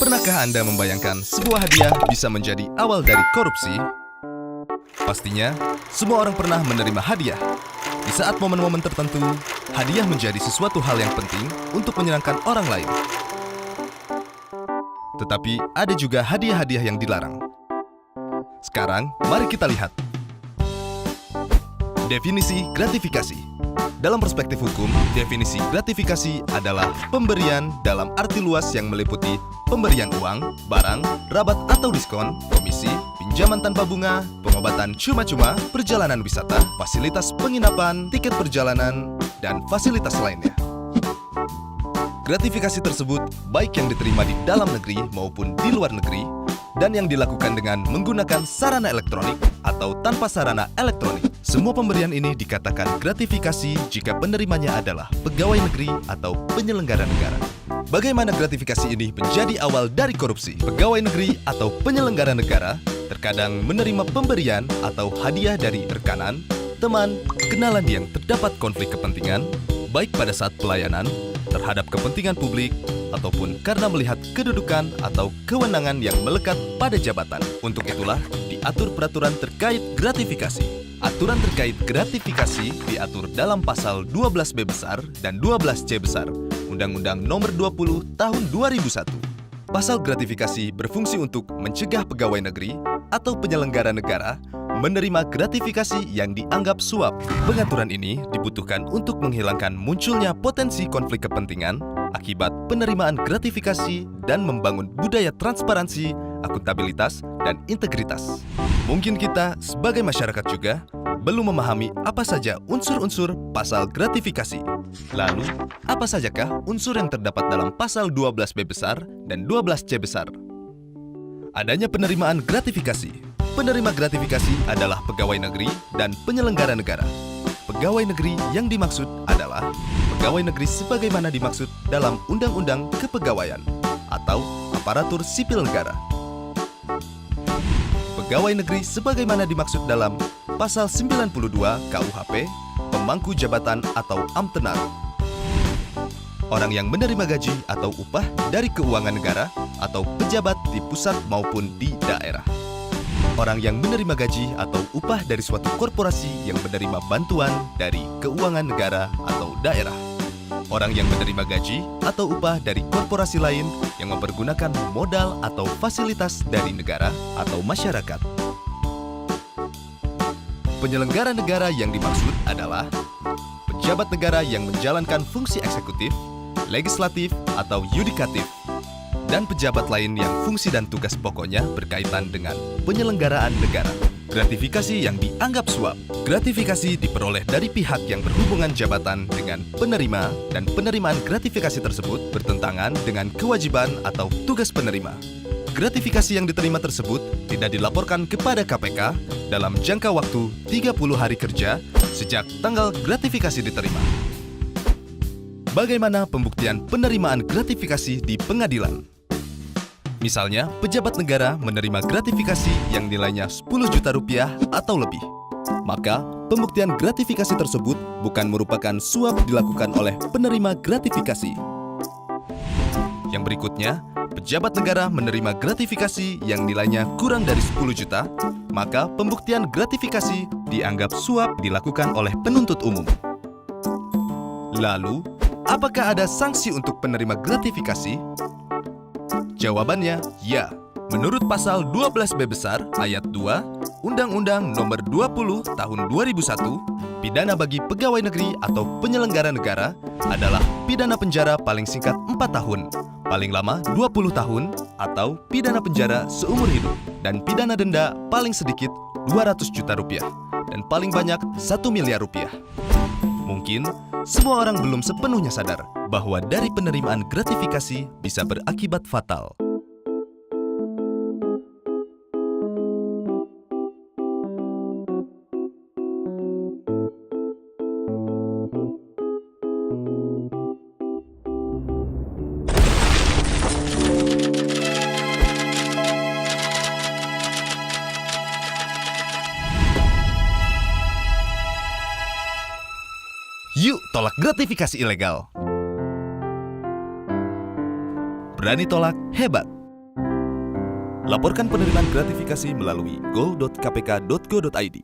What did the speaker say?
Pernahkah Anda membayangkan sebuah hadiah bisa menjadi awal dari korupsi? Pastinya, semua orang pernah menerima hadiah. Di saat momen-momen tertentu, hadiah menjadi sesuatu hal yang penting untuk menyenangkan orang lain. Tetapi ada juga hadiah-hadiah yang dilarang. Sekarang, mari kita lihat. Definisi gratifikasi. Dalam perspektif hukum, definisi gratifikasi adalah pemberian dalam arti luas yang meliputi pemberian uang, barang, rabat atau diskon, komisi, pinjaman tanpa bunga, pengobatan cuma-cuma, perjalanan wisata, fasilitas penginapan, tiket perjalanan, dan fasilitas lainnya. Gratifikasi tersebut baik yang diterima di dalam negeri maupun di luar negeri, dan yang dilakukan dengan menggunakan sarana elektronik atau tanpa sarana elektronik. Semua pemberian ini dikatakan gratifikasi jika penerimanya adalah pegawai negeri atau penyelenggara negara. Bagaimana gratifikasi ini menjadi awal dari korupsi? Pegawai negeri atau penyelenggara negara terkadang menerima pemberian atau hadiah dari rekanan, teman, kenalan yang terdapat konflik kepentingan, baik pada saat pelayanan, terhadap kepentingan publik, ataupun karena melihat kedudukan atau kewenangan yang melekat pada jabatan. Untuk itulah, diatur peraturan terkait gratifikasi. Aturan terkait gratifikasi diatur dalam pasal 12B besar dan 12C besar, Undang-Undang Nomor 20 Tahun 2001. Pasal gratifikasi berfungsi untuk mencegah pegawai negeri atau penyelenggara negara menerima gratifikasi yang dianggap suap. Pengaturan ini dibutuhkan untuk menghilangkan munculnya potensi konflik kepentingan akibat penerimaan gratifikasi dan membangun budaya transparansi, akuntabilitas, dan integritas. Mungkin kita sebagai masyarakat juga belum memahami apa saja unsur-unsur pasal gratifikasi. Lalu, apa sajakah unsur yang terdapat dalam pasal 12B besar dan 12C besar? Adanya penerimaan gratifikasi. Penerima gratifikasi adalah pegawai negeri dan penyelenggara negara. Pegawai negeri yang dimaksud adalah pegawai negeri sebagaimana dimaksud dalam Undang-Undang Kepegawaian atau aparatur sipil negara. Pegawai negeri sebagaimana dimaksud dalam Pasal 92 KUHP, pemangku jabatan atau amtenar. Orang yang menerima gaji atau upah dari keuangan negara atau pejabat di pusat maupun di daerah. Orang yang menerima gaji atau upah dari suatu korporasi yang menerima bantuan dari keuangan negara atau daerah. Orang yang menerima gaji atau upah dari korporasi lain yang mempergunakan modal atau fasilitas dari negara atau masyarakat. Penyelenggara negara yang dimaksud adalah pejabat negara yang menjalankan fungsi eksekutif, legislatif, atau yudikatif, dan pejabat lain yang fungsi dan tugas pokoknya berkaitan dengan penyelenggaraan negara. Gratifikasi yang dianggap suap. Gratifikasi diperoleh dari pihak yang berhubungan jabatan dengan penerima, dan penerimaan gratifikasi tersebut bertentangan dengan kewajiban atau tugas penerima. Gratifikasi yang diterima tersebut tidak dilaporkan kepada KPK dalam jangka waktu 30 hari kerja sejak tanggal gratifikasi diterima. Bagaimana pembuktian penerimaan gratifikasi di pengadilan? Misalnya, pejabat negara menerima gratifikasi yang nilainya 10 juta rupiah atau lebih. Maka, pembuktian gratifikasi tersebut bukan merupakan suap dilakukan oleh penerima gratifikasi. Yang berikutnya, pejabat negara menerima gratifikasi yang nilainya kurang dari 10 juta, maka pembuktian gratifikasi dianggap suap dilakukan oleh penuntut umum. Lalu, apakah ada sanksi untuk penerima gratifikasi? Jawabannya, ya. Menurut pasal 12B besar ayat 2 Undang-Undang Nomor 20 Tahun 2001, pidana bagi pegawai negeri atau penyelenggara negara adalah pidana penjara paling singkat 4 tahun, paling lama 20 tahun, atau pidana penjara seumur hidup, dan pidana denda paling sedikit 200 juta rupiah, dan paling banyak 1 miliar rupiah. Mungkin semua orang belum sepenuhnya sadar bahwa dari penerimaan gratifikasi bisa berakibat fatal. Yuk tolak gratifikasi ilegal. Berani tolak, hebat! Laporkan penerimaan gratifikasi melalui go.kpk.go.id.